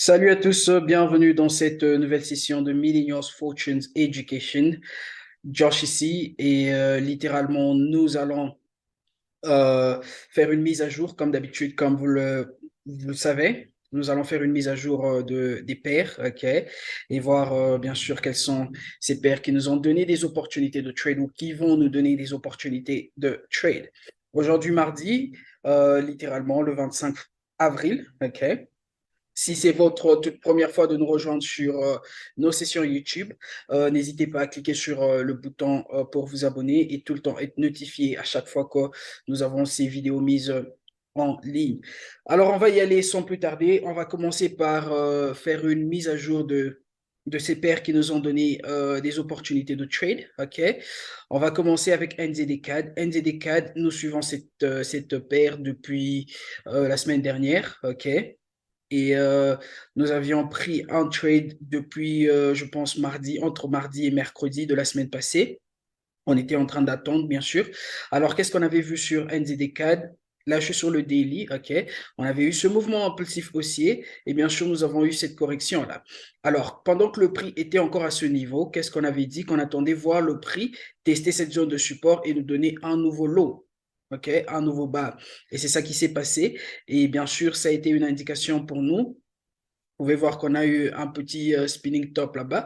Salut à tous, bienvenue dans cette nouvelle session de Millennials Fortunes Education. Josh ici et littéralement nous allons euh, faire une mise à jour comme d'habitude, comme vous le savez. Nous allons faire une mise à jour des paires, ok, et voir bien sûr quels sont ces paires qui nous ont donné des opportunités de trade ou qui vont nous donner des opportunités de trade. Aujourd'hui mardi, littéralement le 25 avril, ok. Si c'est votre toute première fois de nous rejoindre sur nos sessions YouTube, n'hésitez pas à cliquer sur le bouton pour vous abonner et tout le temps être notifié à chaque fois que nous avons ces vidéos mises en ligne. Alors, on va y aller sans plus tarder. On va commencer par faire une mise à jour de ces paires qui nous ont donné des opportunités de trade. OK? On va commencer avec NZD-CAD. NZD-CAD, nous suivons cette paire depuis la semaine dernière. OK? Et nous avions pris un trade depuis, je pense, mardi, entre mardi et mercredi de la semaine passée. On était en train d'attendre, bien sûr. Alors, qu'est-ce qu'on avait vu sur NZD-CAD? Là, je suis sur le daily, OK. On avait eu ce mouvement impulsif haussier et bien sûr, nous avons eu cette correction-là. Alors, pendant que le prix était encore à ce niveau, qu'est-ce qu'on avait dit? Qu'on attendait voir le prix tester cette zone de support et nous donner un nouveau lot. OK, un nouveau bas. Et c'est ça qui s'est passé. Et bien sûr, ça a été une indication pour nous. Vous pouvez voir qu'on a eu un petit spinning top là-bas.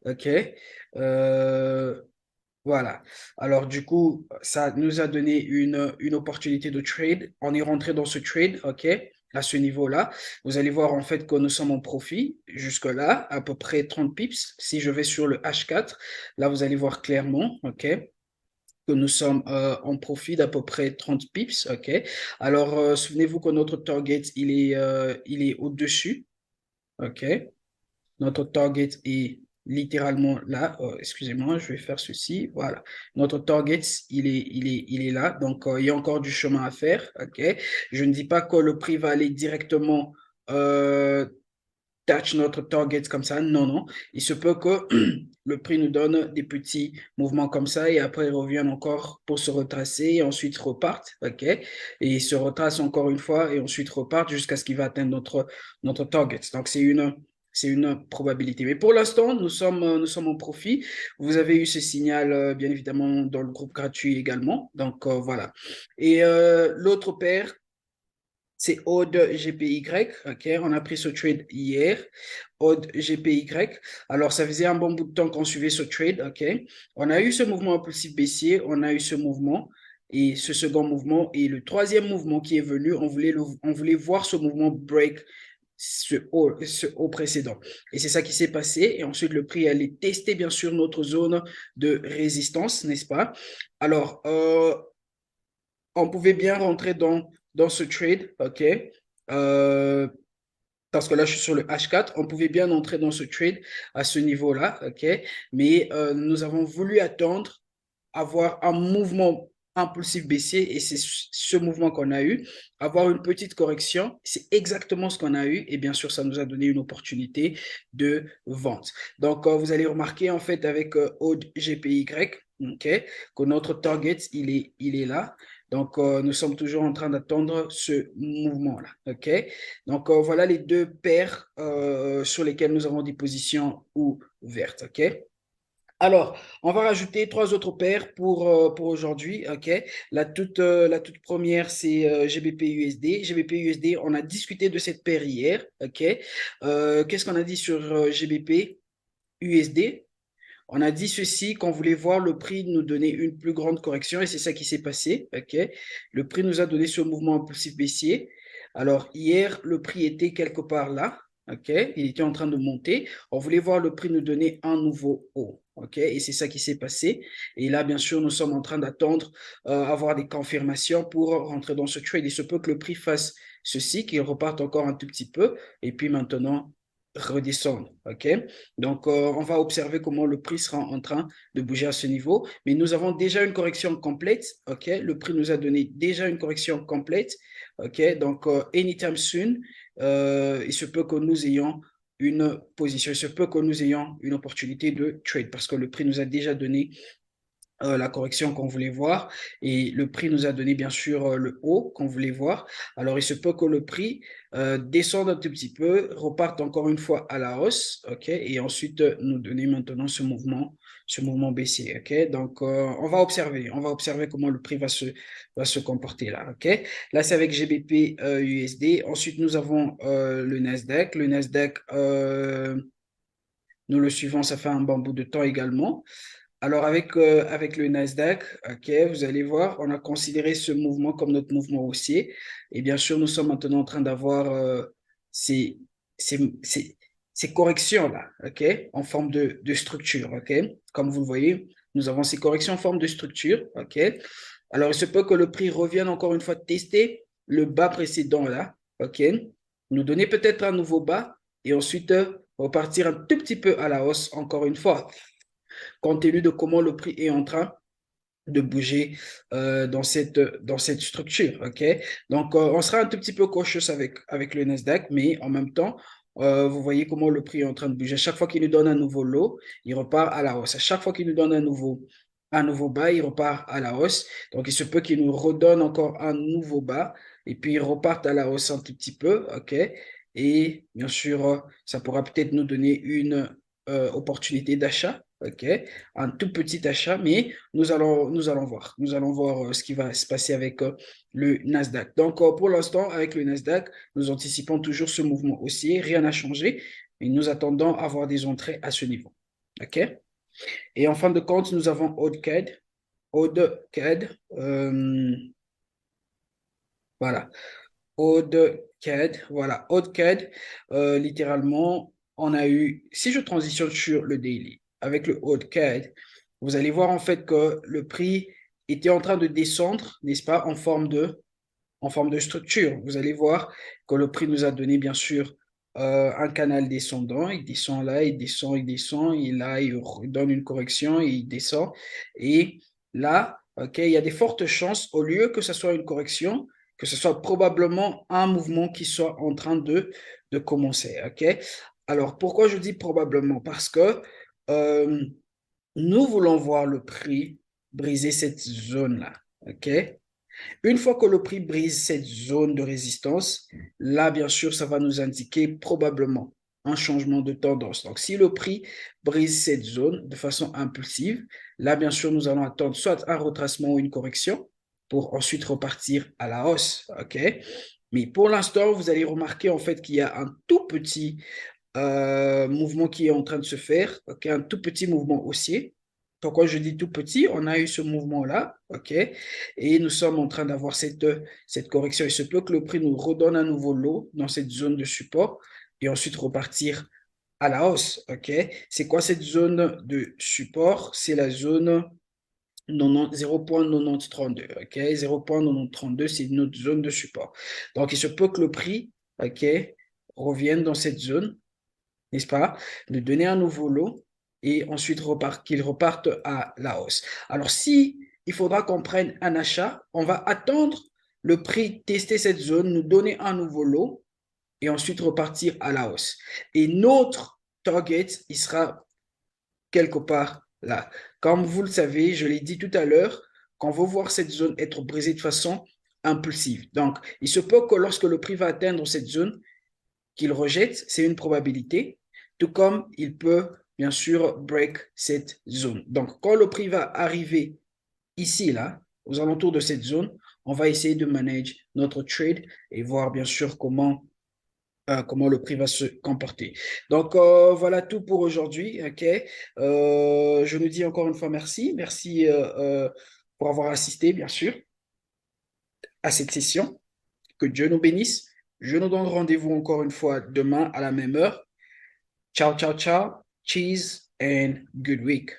OK. Euh, voilà. Alors, du coup, ça nous a donné une opportunité de trade. On est rentré dans ce trade, OK, à ce niveau-là. Vous allez voir en fait que nous sommes en profit jusque-là, à peu près 30 pips. Si je vais sur le H4, là, vous allez voir clairement, OK, que nous sommes en profit d'à peu près 30 pips, OK. Alors, souvenez-vous que notre target, il est au-dessus, OK. Notre target est littéralement là. Excusez-moi, je vais faire ceci. Voilà. Notre target, il est là. Donc, il y a encore du chemin à faire. OK. Je ne dis pas que le prix va aller directement euh, touch notre target comme ça. Non, non. Il se peut que le prix nous donne des petits mouvements comme ça et après, il revient encore pour se retracer et ensuite reparte. OK. Et il se retrace encore une fois et ensuite reparte jusqu'à ce qu'il va atteindre notre target. Donc, c'est une probabilité. Mais pour l'instant, nous sommes en profit. Vous avez eu ce signal, bien évidemment, dans le groupe gratuit également. Donc, voilà. Et l'autre paire, c'est Aude GPY. OK, on a pris ce trade hier. Aude GPY. Alors, ça faisait un bon bout de temps qu'on suivait ce trade. OK, on a eu ce mouvement impulsif baissier. On a eu ce mouvement et ce second mouvement. Et le troisième mouvement qui est venu, on voulait voir ce mouvement break ce haut précédent. Et c'est ça qui s'est passé. Et ensuite, le prix allait tester, bien sûr, notre zone de résistance, n'est-ce pas? Alors, on pouvait bien rentrer dans ce trade, OK? Euh, parce que là, je suis sur le H4, on pouvait bien entrer dans ce trade à ce niveau-là, OK? Mais nous avons voulu attendre, avoir un mouvement impulsif baissier et c'est ce mouvement qu'on a eu. Avoir une petite correction, c'est exactement ce qu'on a eu et bien sûr, ça nous a donné une opportunité de vente. Donc, vous allez remarquer en fait avec Aude GPY, OK, que notre target, il est là. Donc, nous sommes toujours en train d'attendre ce mouvement-là. OK? Donc, voilà les deux paires sur lesquelles nous avons des positions ouvertes. OK? Alors, on va rajouter trois autres paires pour aujourd'hui. OK? La toute première, c'est GBP USD. GBP USD, on a discuté de cette paire hier. OK? Qu'est-ce qu'on a dit sur GBP USD? On a dit ceci, qu'on voulait voir le prix nous donner une plus grande correction et c'est ça qui s'est passé. OK? Le prix nous a donné ce mouvement impulsif baissier. Alors, hier, le prix était quelque part là. OK? Il était en train de monter. On voulait voir le prix nous donner un nouveau haut. OK? Et c'est ça qui s'est passé. Et là, bien sûr, nous sommes en train d'attendre avoir des confirmations pour rentrer dans ce trade. Il se peut que le prix fasse ceci, qu'il reparte encore un tout petit peu. Et puis maintenant, redescendre. OK? Donc, on va observer comment le prix sera en train de bouger à ce niveau. Mais nous avons déjà une correction complète. OK? Le prix nous a donné déjà une correction complète. OK? Donc, anytime soon, il se peut que nous ayons une position, il se peut que nous ayons une opportunité de trade parce que le prix nous a déjà donné la correction qu'on voulait voir et le prix nous a donné bien sûr le haut qu'on voulait voir. Alors il se peut que le prix descende un tout petit peu, reparte encore une fois à la hausse, ok, et ensuite nous donner maintenant ce mouvement baissier, ok. Donc on va observer comment le prix va se comporter là, ok. Là c'est avec GBP USD. Ensuite nous avons le Nasdaq. Le Nasdaq, nous le suivons, ça fait un bon bout de temps également. Alors, avec le Nasdaq, ok, vous allez voir, on a considéré ce mouvement comme notre mouvement haussier. Et bien sûr, nous sommes maintenant en train d'avoir ces, ces corrections-là, ok, en forme de structure, ok. Comme vous le voyez, nous avons ces corrections en forme de structure, ok. Alors, il se peut que le prix revienne encore une fois tester le bas précédent là, ok, nous donner peut-être un nouveau bas et ensuite repartir un tout petit peu à la hausse encore une fois compte tenu de comment le prix est en train de bouger dans cette structure. Ok. Donc, on sera un tout petit peu cautious avec le Nasdaq, mais en même temps, vous voyez comment le prix est en train de bouger. À chaque fois qu'il nous donne un nouveau lot, il repart à la hausse. À chaque fois qu'il nous donne un nouveau bas, il repart à la hausse. Donc, il se peut qu'il nous redonne encore un nouveau bas et puis il reparte à la hausse un tout petit peu. OK. Et bien sûr, ça pourra peut-être nous donner une opportunité d'achat. OK. Un tout petit achat, mais nous allons voir. Nous allons voir ce qui va se passer avec le Nasdaq. Donc, pour l'instant, avec le Nasdaq, nous anticipons toujours ce mouvement haussier. Rien n'a changé. Et nous attendons avoir des entrées à ce niveau. OK? Et en fin de compte, nous avons ODCAD. ODCAD. Voilà. ODCAD. Voilà. ODCAD, littéralement, on a eu, si je transitionne sur le daily, avec le ODCAD, vous allez voir en fait que le prix était en train de descendre, n'est-ce pas, en forme de structure. Vous allez voir que le prix nous a donné, bien sûr, un canal descendant. Il descend là, il descend, et là, il donne une correction, et il descend. Et là, ok, il y a des fortes chances, au lieu que ce soit une correction, que ce soit probablement un mouvement qui soit en train de commencer. Ok. Alors, pourquoi je dis probablement? Parce que euh, nous voulons voir le prix briser cette zone-là. OK? Une fois que le prix brise cette zone de résistance, là, bien sûr, ça va nous indiquer probablement un changement de tendance. Donc, si le prix brise cette zone de façon impulsive, là, bien sûr, nous allons attendre soit un retracement ou une correction pour ensuite repartir à la hausse. OK? Mais pour l'instant, vous allez remarquer en fait qu'il y a un tout petit mouvement qui est en train de se faire, ok, un tout petit mouvement haussier. Pourquoi je dis tout petit? On a eu ce mouvement-là, ok, et nous sommes en train d'avoir cette correction. Il se peut que le prix nous redonne un nouveau lot dans cette zone de support et ensuite repartir à la hausse, ok. C'est quoi cette zone de support? C'est la zone 0.9032, ok, 0.9032, c'est notre zone de support. Donc, il se peut que le prix, ok, revienne dans cette zone, n'est-ce pas, de donner un nouveau lot et ensuite qu'il reparte à la hausse. Alors, si il faudra qu'on prenne un achat, on va attendre le prix tester cette zone, nous donner un nouveau lot et ensuite repartir à la hausse. Et notre target, il sera quelque part là. Comme vous le savez, je l'ai dit tout à l'heure, qu'on veut voir cette zone être brisée de façon impulsive. Donc, il se peut que lorsque le prix va atteindre cette zone, qu'il rejette, c'est une probabilité, tout comme il peut bien sûr break cette zone. Donc, quand le prix va arriver ici, là, aux alentours de cette zone, on va essayer de manager notre trade et voir bien sûr comment le prix va se comporter. Donc, voilà tout pour aujourd'hui. OK. Je nous dis encore une fois merci. Merci pour avoir assisté, bien sûr, à cette session. Que Dieu nous bénisse. Je nous donne rendez-vous encore une fois demain à la même heure. Ciao, ciao, ciao. Cheese and good week.